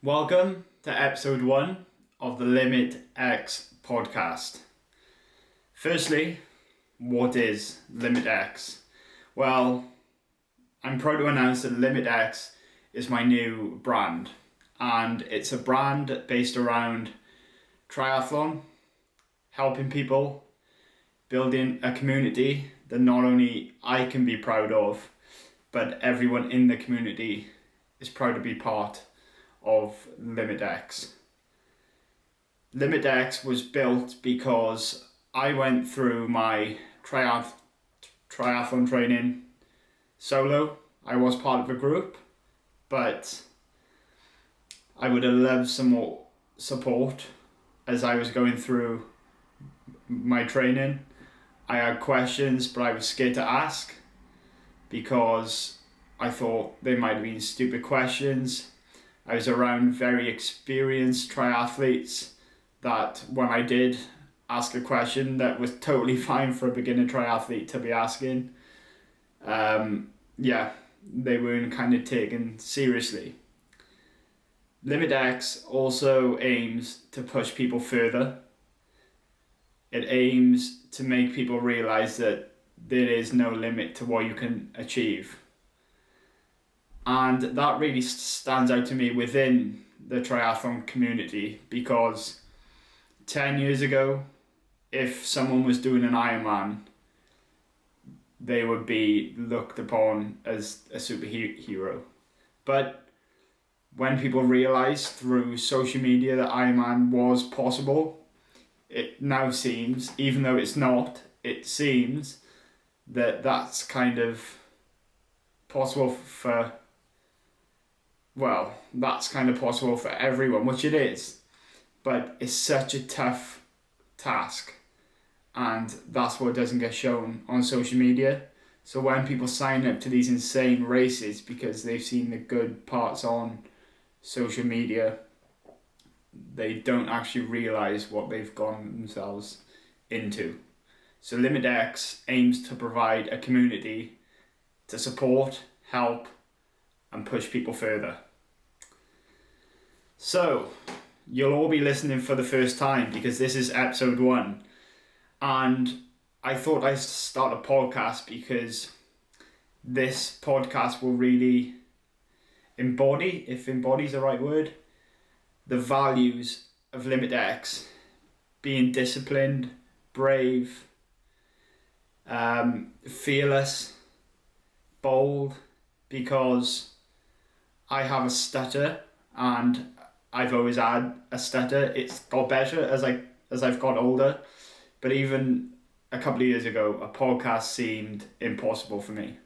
Welcome to episode 1 of the LimitX podcast. Firstly, what is LimitX? Well, I'm proud to announce that LimitX is my new brand, and it's a brand based around triathlon, helping people, building a community that not only I can be proud of, but everyone in the community is proud to be part of LimitX. LimitX was built because I went through my triathlon training solo. I was part of a group, but I would have loved some more support as I was going through my training. I had questions, but I was scared to ask because I thought they might have been stupid questions. I was around very experienced triathletes that when I did ask a question that was totally fine for a beginner triathlete to be asking, they weren't kind of taken seriously. LimitX also aims to push people further. It aims to make people realize that there is no limit to what you can achieve. And that really stands out to me within the triathlon community because 10 years ago, if someone was doing an Ironman, they would be looked upon as a superhero. But when people realised through social media that Ironman was possible, it now seems, even though it's not, it seems that that's kind of possible for everyone, which it is, but it's such a tough task, and that's what doesn't get shown on social media. So when people sign up to these insane races because they've seen the good parts on social media, they don't actually realise what they've gotten themselves into. So LimitX aims to provide a community to support, help, and push people further. So, you'll all be listening for the first time because this is episode 1. And I thought I'd start a podcast because this podcast will really embody, if embody is the right word, the values of LimitX. Being disciplined, brave, fearless, bold, because I have a stutter and I've always had a stutter. It's got better as I've got older, but even a couple of years ago, a podcast seemed impossible for me.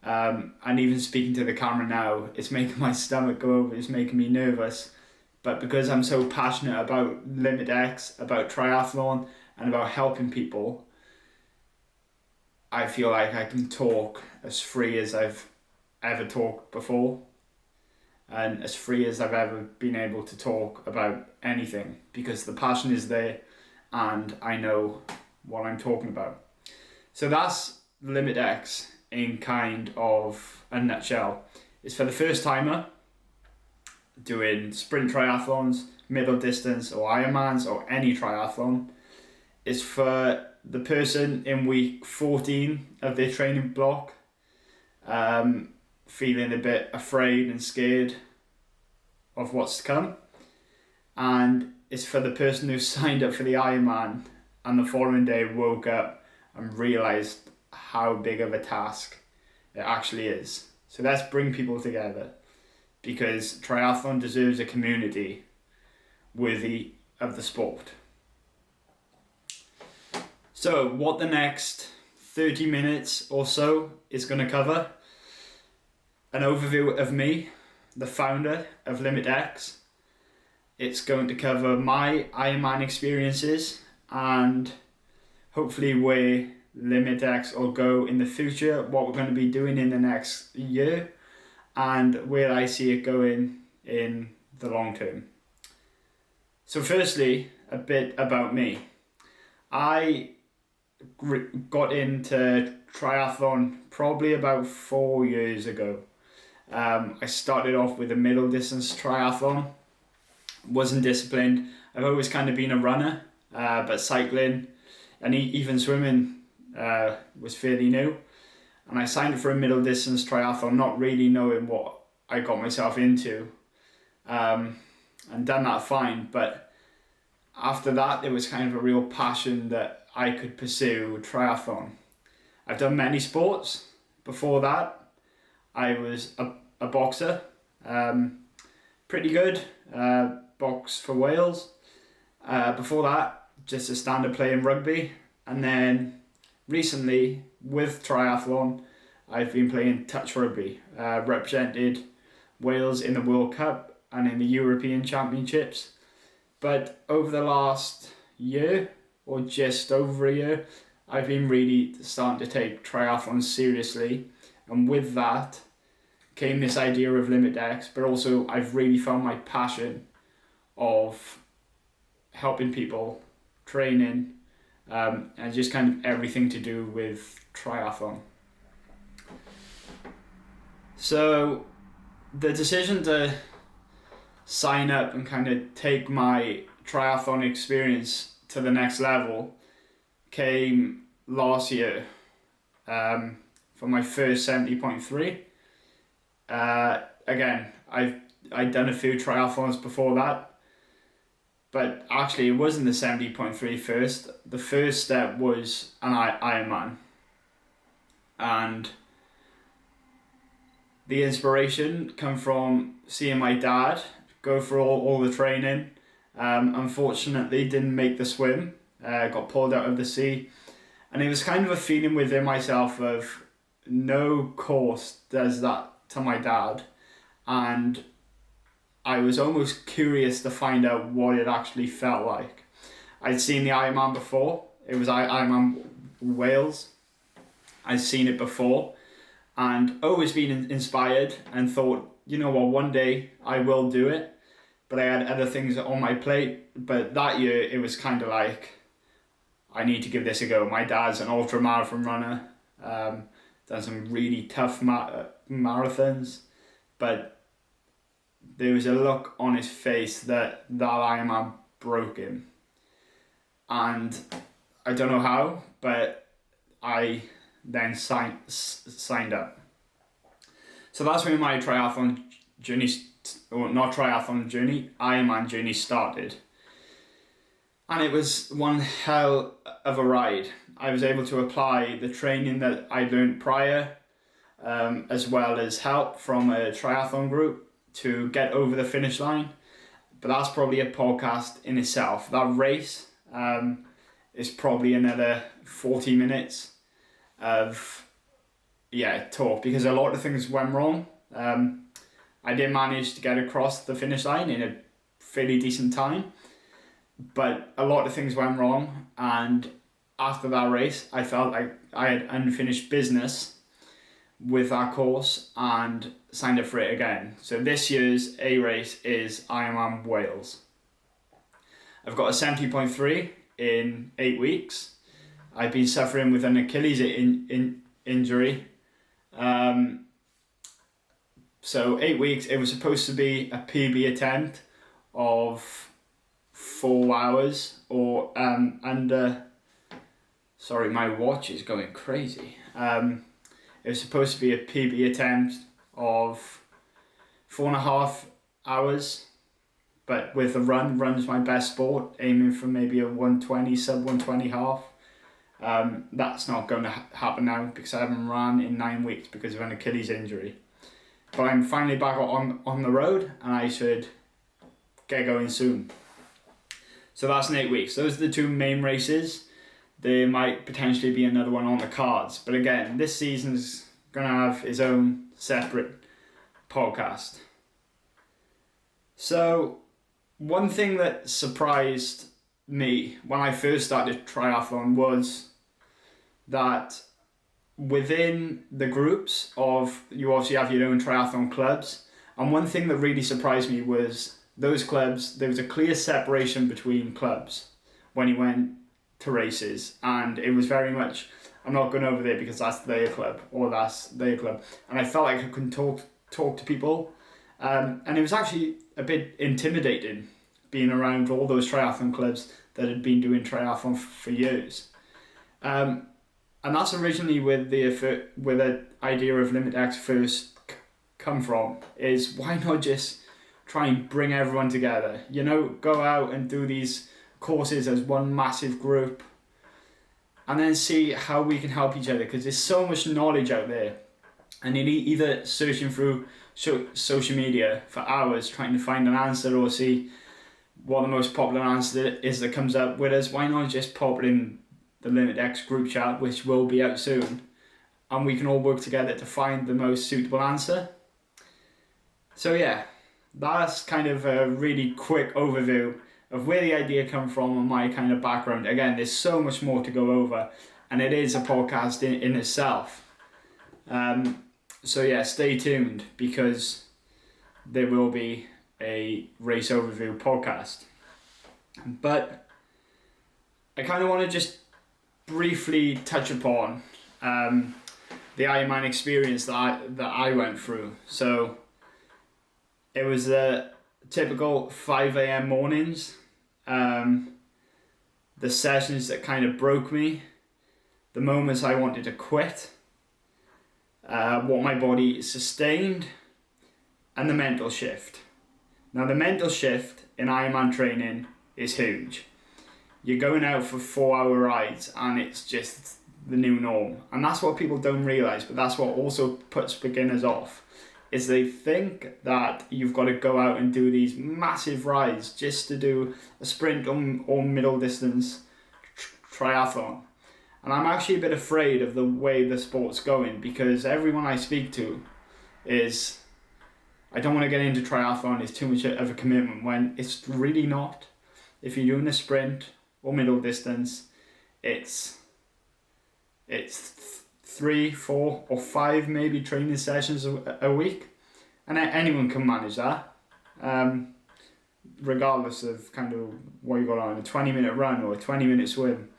And even speaking to the camera now, it's making my stomach go over, it's making me nervous. But because I'm so passionate about LimitX, about triathlon, and about helping people, I feel like I can talk as free as I've ever talked before, and as free as I've ever been able to talk about anything, because the passion is there and I know what I'm talking about. So that's LimitX in kind of a nutshell. It's for the first timer doing sprint triathlons, middle distance or Ironmans or any triathlon. It's for the person in week 14 of their training block, feeling a bit afraid and scared of what's to come. And it's for the person who signed up for the Ironman and the following day woke up and realised how big of a task it actually is. So let's bring people together, because triathlon deserves a community worthy of the sport. So what the next 30 minutes or so is going to cover: an overview of me, the founder of LimitX. It's going to cover my Ironman experiences and hopefully where LimitX will go in the future, what we're going to be doing in the next year, and where I see it going in the long term. So firstly, a bit about me. I got into triathlon probably about 4 years ago. I started off with a middle distance triathlon. Wasn't disciplined. I've always kind of been a runner, but cycling and even swimming was fairly new. And I signed up for a middle distance triathlon, not really knowing what I got myself into, and done that fine. But after that, there was kind of a real passion that I could pursue triathlon. I've done many sports. Before that, I was a boxer, pretty good, boxed for Wales. Before that, just a standard playing rugby. And then recently, with triathlon, I've been playing touch rugby, represented Wales in the World Cup and in the European Championships. But over the last year, or just over a year, I've been really starting to take triathlon seriously. And with that came this idea of LimitX, but also I've really found my passion of helping people, training, and just kind of everything to do with triathlon. So the decision to sign up and kind of take my triathlon experience to the next level came last year, for my first 70.3. Again, I'd done a few triathlons before that, but actually it wasn't the 70.3 first. The first step was an Ironman. And the inspiration come from seeing my dad go through all the training. Unfortunately, didn't make the swim, got pulled out of the sea. And it was kind of a feeling within myself of no course does that to my dad. And I was almost curious to find out what it actually felt like. I'd seen the Ironman before. It was Ironman Wales. I'd seen it before and always been inspired and thought, you know what, one day I will do it. But I had other things on my plate. But that year it was kind of like, I need to give this a go. My dad's an ultra marathon runner, done some really tough marathons, but there was a look on his face that Ironman broke him. And I don't know how, but I then signed up. So that's when my triathlon journey, or not triathlon journey, Ironman journey started. And it was one hell of a ride. I was able to apply the training that I learned prior, as well as help from a triathlon group to get over the finish line. But that's probably a podcast in itself. That race is probably another 40 minutes of talk, because a lot of things went wrong. I did manage to get across the finish line in a fairly decent time, but a lot of things went wrong, and after that race I felt like I had unfinished business with that course and signed up for it again. So this year's A race is Ironman Wales. I've got a 70.3 in 8 weeks. I've been suffering with an Achilles injury. So 8 weeks, it was supposed to be a PB attempt of 4 hours or under. Sorry, my watch is going crazy. It was supposed to be a PB attempt of 4.5 hours, but with the run's my best sport, aiming for maybe a 120, sub 120 half. That's not going to happen now because I haven't run in 9 weeks because of an Achilles injury. But I'm finally back on the road and I should get going soon. So that's in 8 weeks. Those are the two main races. There might potentially be another one on the cards. But again, this season's going to have its own separate podcast. So one thing that surprised me when I first started triathlon was that within the groups of, you obviously have your own triathlon clubs, and one thing that really surprised me was those clubs, there was a clear separation between clubs when you went to races, and it was very much, I'm not going over there because that's their club or that's their club, and I felt like I couldn't talk talk to people. And it was actually a bit intimidating being around all those triathlon clubs that had been doing triathlon for years. And that's originally where the idea of LimitX first come from, is why not just try and bring everyone together? You know, go out and do these courses as one massive group and then see how we can help each other, because there's so much knowledge out there, and you're either searching through social media for hours trying to find an answer or see what the most popular answer is that comes up. Whereas why not just pop it in the LimitX group chat, which will be out soon, and we can all work together to find the most suitable answer. So yeah, that's kind of a really quick overview of where the idea come from and my kind of background. Again, there's so much more to go over, and it is a podcast in itself. So yeah, stay tuned, because there will be a race overview podcast. But I kind of want to just briefly touch upon the Ironman experience that I went through. So it was a typical 5 a.m. mornings, the sessions that kind of broke me, the moments I wanted to quit, what my body sustained, and the mental shift. Now, the mental shift in Ironman training is huge. You're going out for 4-hour rides and it's just the new norm. And that's what people don't realise, but that's what also puts beginners off, is they think that you've got to go out and do these massive rides just to do a sprint or middle distance triathlon. And I'm actually a bit afraid of the way the sport's going, because everyone I speak to is, I don't want to get into triathlon, it's too much of a commitment, when it's really not. If you're doing a sprint or middle distance, it's 3, 4 or 5 maybe training sessions a week, and anyone can manage that, regardless of kind of what you got on, a 20-minute run or a 20-minute swim.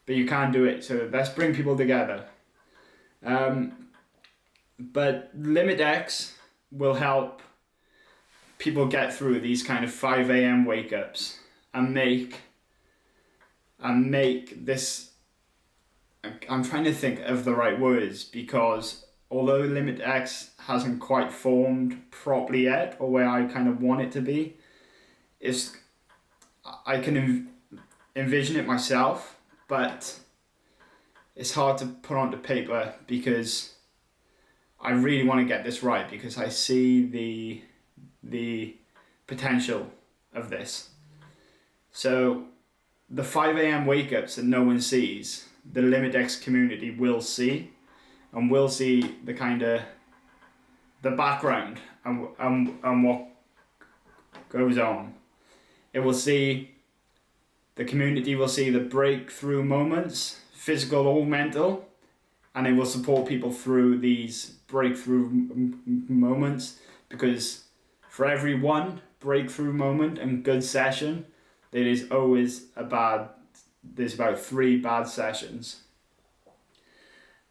But you can do it, so let's bring people together. But LimitX will help people get through these kind of 5 a.m. wake-ups and make this, I'm trying to think of the right words, because although LimitX hasn't quite formed properly yet, or where I kind of want it to be, I can envision it myself, but it's hard to put onto paper, because I really want to get this right, because I see the potential of this. So the 5 a.m. wake-ups that no one sees, the LimitX community will see, and will see the kind of the background and what goes on. It will see, the community will see the breakthrough moments, physical or mental, and it will support people through these breakthrough moments, because for every one breakthrough moment and good session, there is always there's about 3 bad sessions.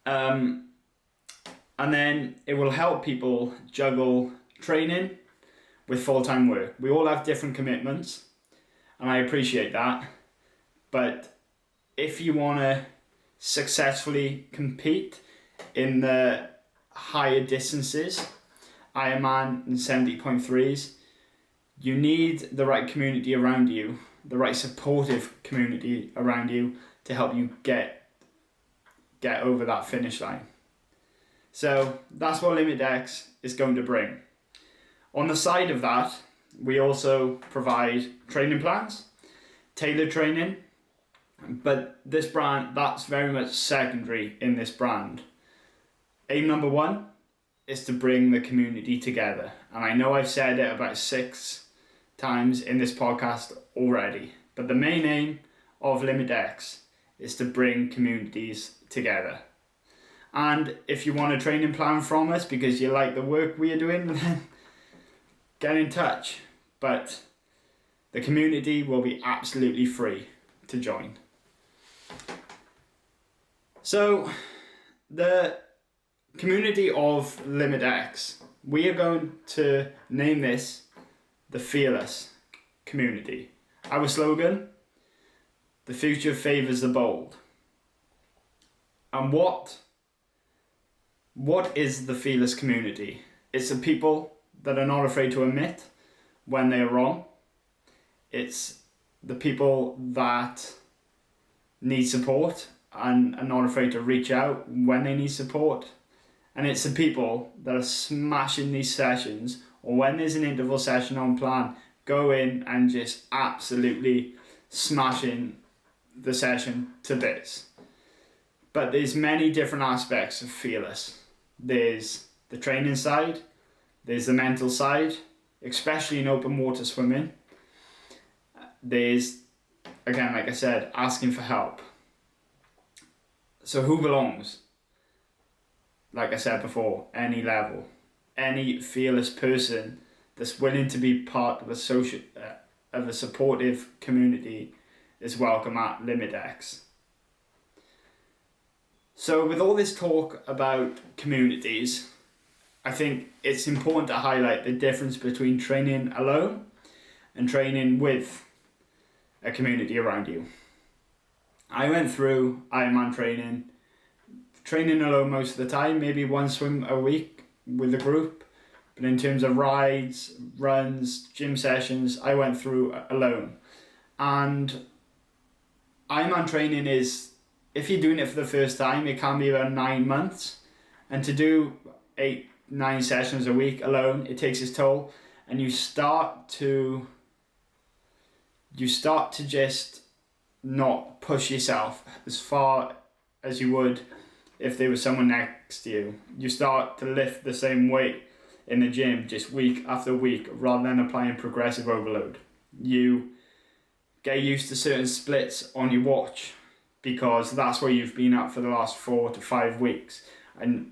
And then it will help people juggle training with full-time work. We all have different commitments, and I appreciate that. But if you want to successfully compete in the higher distances, Ironman and 70.3s, you need the right community around you, the right supportive community around you to help you get over that finish line. So that's what LimitX is going to bring. On the side of that, we also provide training plans, tailored training, but this brand, that's very much secondary in this brand. Aim number 1 is to bring the community together. And I know I've said it about 6 times in this podcast already, but the main aim of LimitX is to bring communities together. And if you want a training plan from us because you like the work we are doing, then get in touch. But the community will be absolutely free to join. So the community of LimitX We are going to name this the Fearless Community. Our slogan, the future favours the bold. And what is the Fearless Community? It's the people that are not afraid to admit when they're wrong. It's the people that need support and are not afraid to reach out when they need support. And it's the people that are smashing these sessions, or when there's an interval session on plan, go in and just absolutely smashing the session to bits. But there's many different aspects of Fearless. There's the training side, there's the mental side, especially in open water swimming. There's, again, like I said, asking for help. So who belongs? Like I said before, any level. Any fearless person that's willing to be part of a supportive community is welcome at LimitX. So with all this talk about communities, I think it's important to highlight the difference between training alone and training with a community around you. I went through Ironman training alone most of the time, maybe one swim a week with a group. But in terms of rides, runs, gym sessions, I went through alone. And Ironman training is, if you're doing it for the first time, it can be about 9 months. And to do 8-9 sessions a week alone, it takes its toll. And you start to just not push yourself as far as you would if there was someone next to you. You start to lift the same weight in the gym just week after week rather than applying progressive overload. You get used to certain splits on your watch because that's where you've been at for the last 4 to 5 weeks, and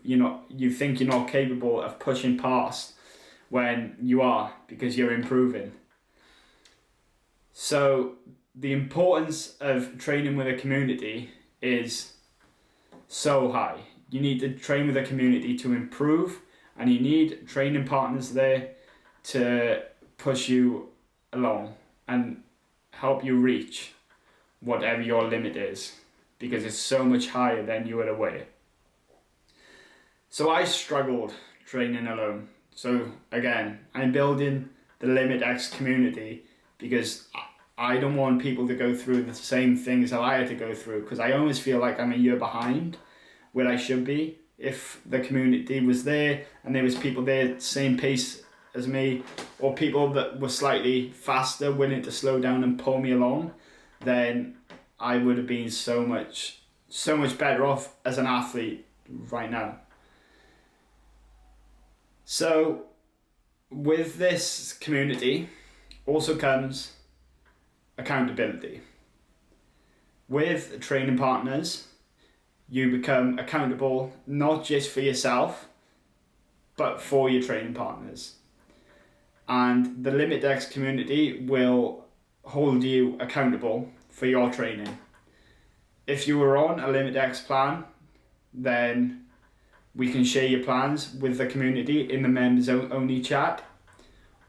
you think you're not capable of pushing past when you are, because you're improving. So the importance of training with a community is so high. You need to train with a community to improve, and you need training partners there to push you along and help you reach whatever your limit is, because it's so much higher than you are aware. So I struggled training alone. So again, I'm building the LimitX community because I don't want people to go through the same things that I had to go through, because I always feel like I'm a year behind where I should be. If the community was there and there was people there same pace as me, or people that were slightly faster, willing to slow down and pull me along, then I would have been so much better off as an athlete right now. So with this community also comes accountability. With training partners, you become accountable not just for yourself, but for your training partners. And the LimitX community will hold you accountable for your training. If you were on a LimitX plan, then we can share your plans with the community in the members only chat,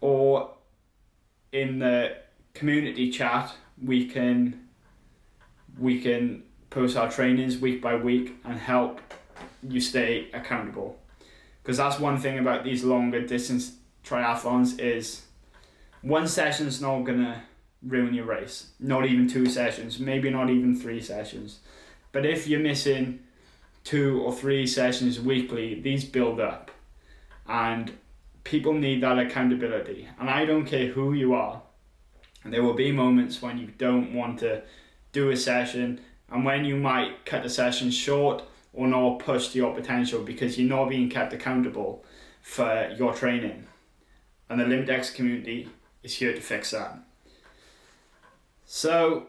or in the community chat we can post our trainings week by week and help you stay accountable. Because that's one thing about these longer distance triathlons is one session's not gonna ruin your race. Not even 2 sessions, maybe not even 3 sessions. But if you're missing 2 or 3 sessions weekly, these build up, and people need that accountability. And I don't care who you are, there will be moments when you don't want to do a session, and when you might cut a session short or not push to your potential because you're not being kept accountable for your training. And the LimitX community is here to fix that. So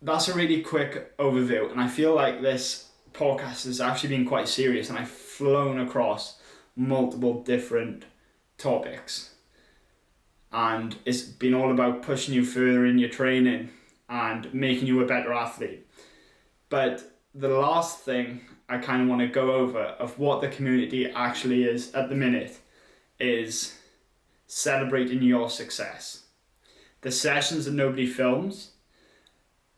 that's a really quick overview, and I feel like this podcast has actually been quite serious, and I've flown across multiple different topics, and it's been all about pushing you further in your training and making you a better athlete. But the last thing I kind of want to go over of what the community actually is at the minute is celebrating your success. The sessions that nobody films,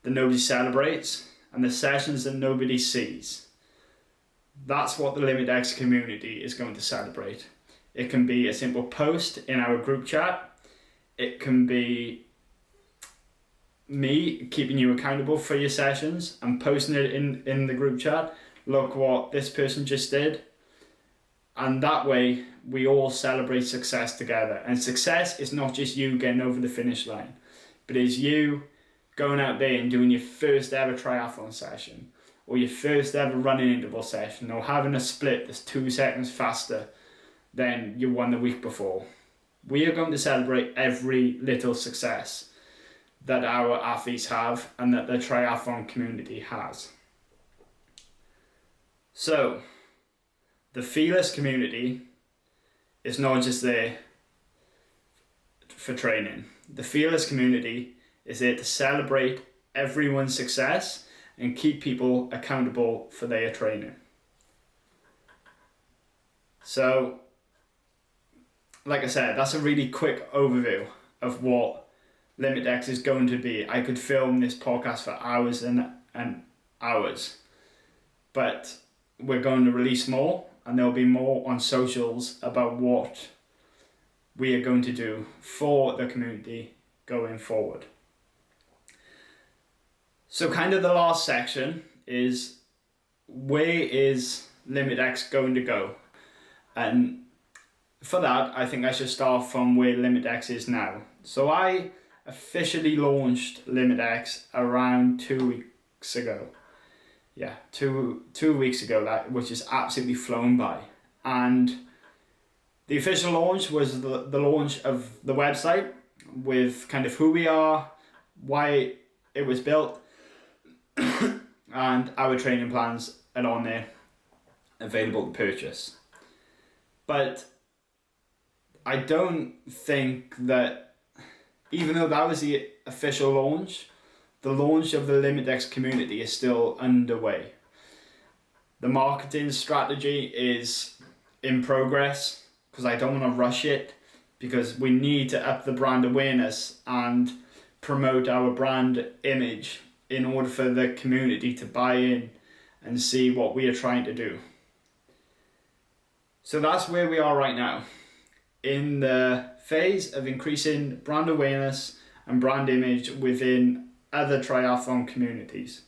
that nobody celebrates, and the sessions that nobody sees. That's what the LimitX community is going to celebrate. It can be a simple post in our group chat. It can be me keeping you accountable for your sessions and posting it in the group chat. Look what this person just did. And that way we all celebrate success together. And success is not just you getting over the finish line, but it's you going out there and doing your first ever triathlon session, or your first ever running interval session, or having a split that's 2 seconds faster than you won the week before. We are going to celebrate every little success that our athletes have and that the triathlon community has. So, the Fearless community is not just there for training. The Fearless community is there to celebrate everyone's success and keep people accountable for their training. So, like I said, that's a really quick overview of what LimitX is going to be. I could film this podcast for hours and hours, but we're going to release more, and there'll be more on socials about what we are going to do for the community going forward. So kind of the last section is, where is LimitX going to go? And for that, I think I should start from where LimitX is now. So I officially launched LimitX around 2 weeks ago. Yeah, two weeks ago, which is absolutely flown by. And the official launch was the launch of the website with kind of who we are, why it was built, and our training plans are on there available to purchase. But I don't think that, even though that was the official launch, the launch of the LimitX community is still underway. The marketing strategy is in progress, because I don't want to rush it, because we need to up the brand awareness and promote our brand image in order for the community to buy in and see what we are trying to do. So that's where we are right now, in the phase of increasing brand awareness and brand image within other triathlon communities.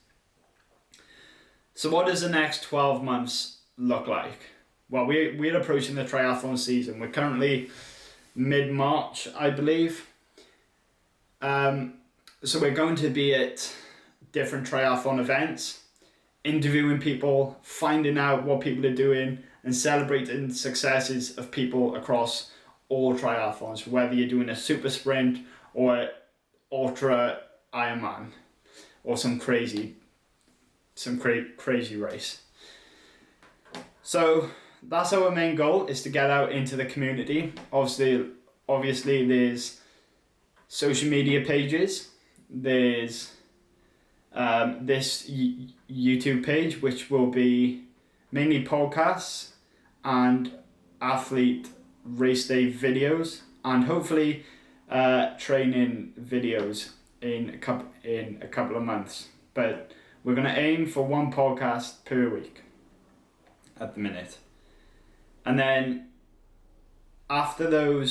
So what does the next 12 months look like? Well, we're approaching the triathlon season. We're currently mid-March, I believe. So we're going to be at different triathlon events, interviewing people, finding out what people are doing, and celebrating successes of people across all triathlons, whether you're doing a super sprint or ultra Ironman or some crazy race. So that's our main goal, is to get out into the community. Obviously there's social media pages, there's this YouTube page, which will be mainly podcasts and athlete race day videos, and hopefully training videos in a couple of months. But we're going to aim for one podcast per week at the minute. And then after the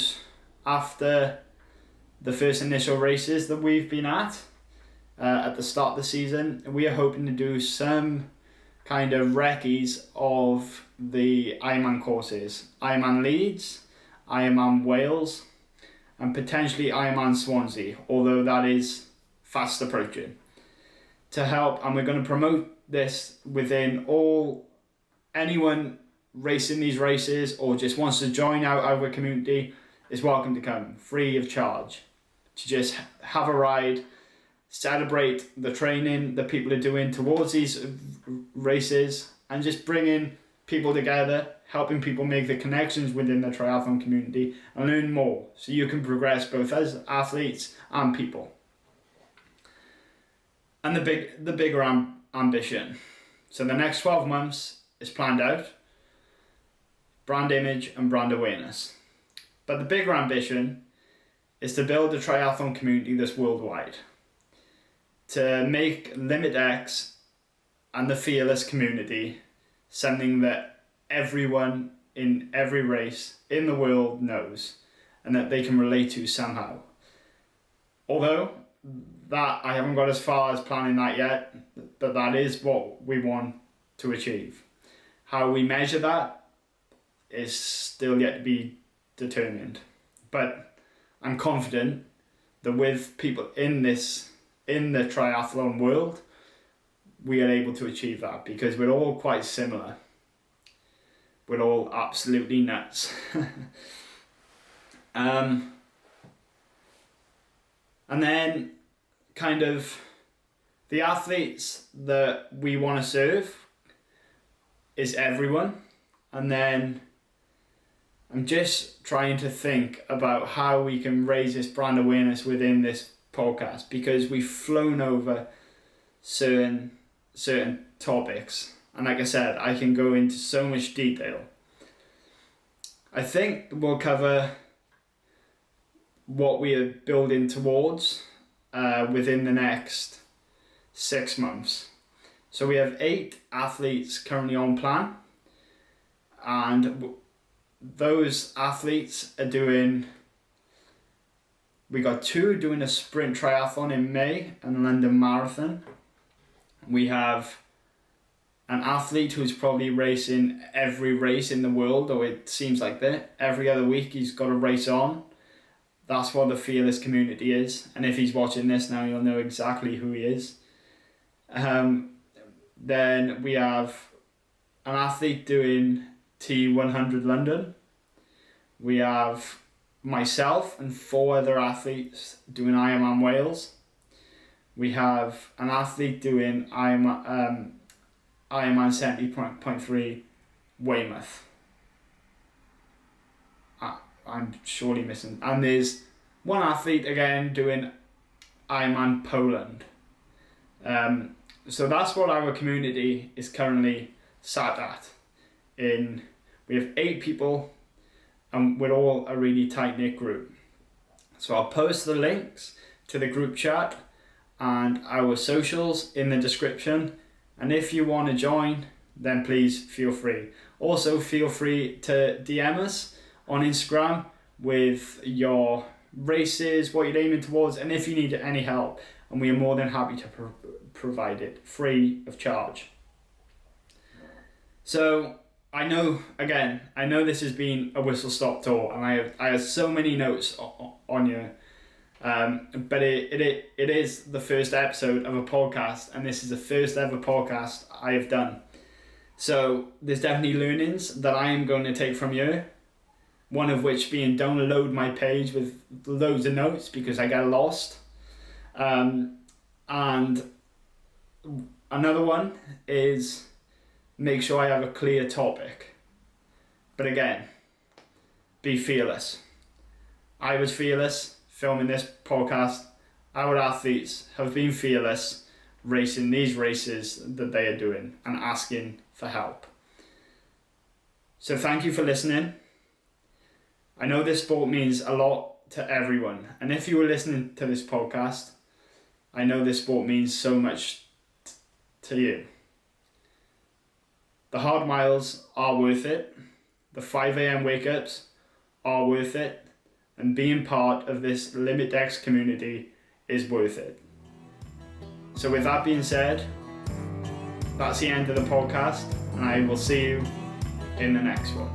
first initial races that we've been at the start of the season, we are hoping to do some kind of recce's of the Ironman courses. Ironman Leeds, Ironman Wales, and potentially Ironman Swansea, although that is fast approaching, to help. And we're going to promote this within anyone racing these races or just wants to join our community is welcome to come, free of charge, to just have a ride, celebrate the training that people are doing towards these races, and just bringing people together, helping people make the connections within the triathlon community and learn more, so you can progress both as athletes and people. And the bigger ambition. So the next 12 months is planned out. Brand image and brand awareness. But the bigger ambition is to build a triathlon community that's worldwide. To make LimitX and the Fearless community something that everyone in every race in the world knows and that they can relate to somehow. Although that I haven't got as far as planning that yet, but that is what we want to achieve. How we measure that is still yet to be determined. But I'm confident that with people in the triathlon world, we are able to achieve that because we're all quite similar. We're all absolutely nuts. And then kind of the athletes that we want to serve is everyone. And then I'm just trying to think about how we can raise this brand awareness within this podcast, because we've flown over certain topics. And like I said, I can go into so much detail. I think we'll cover what we are building towards within the next 6 months. So we have 8 athletes currently on plan, and those athletes are doing, we got 2 doing a sprint triathlon in May and London Marathon. We have an athlete who's probably racing every race in the world, or it seems like that. Every other week he's got a race on. That's what the Fearless community is. And if he's watching this now, you'll know exactly who he is. Then we have an athlete doing T100 London. We have myself and 4 other athletes doing Ironman Wales. We have an athlete doing Ironman 70.3 Weymouth. I'm surely missing. And there's one athlete again doing Ironman Poland. So that's what our community is currently sat at. We have 8 people, and we're all a really tight-knit group. So I'll post the links to the group chat and our socials in the description. And if you want to join, then please feel free. Also, feel free to DM us on Instagram with your races, what you're aiming towards, and if you need any help. And we are more than happy to provide it free of charge. So I know this has been a whistle-stop tour, and I have so many notes on you. But it is the first episode of a podcast, and this is the first ever podcast I have done. So there's definitely learnings that I am going to take from you. One of which being don't load my page with loads of notes because I get lost. And another one is make sure I have a clear topic. But again, be fearless. I was fearless filming this podcast. Our athletes have been fearless racing these races that they are doing and asking for help. So thank you for listening. I know this sport means a lot to everyone. And if you were listening to this podcast, I know this sport means so much to you. The hard miles are worth it. The 5 a.m. wake-ups are worth it. And being part of this LimitX community is worth it. So with that being said, that's the end of the podcast, and I will see you in the next one.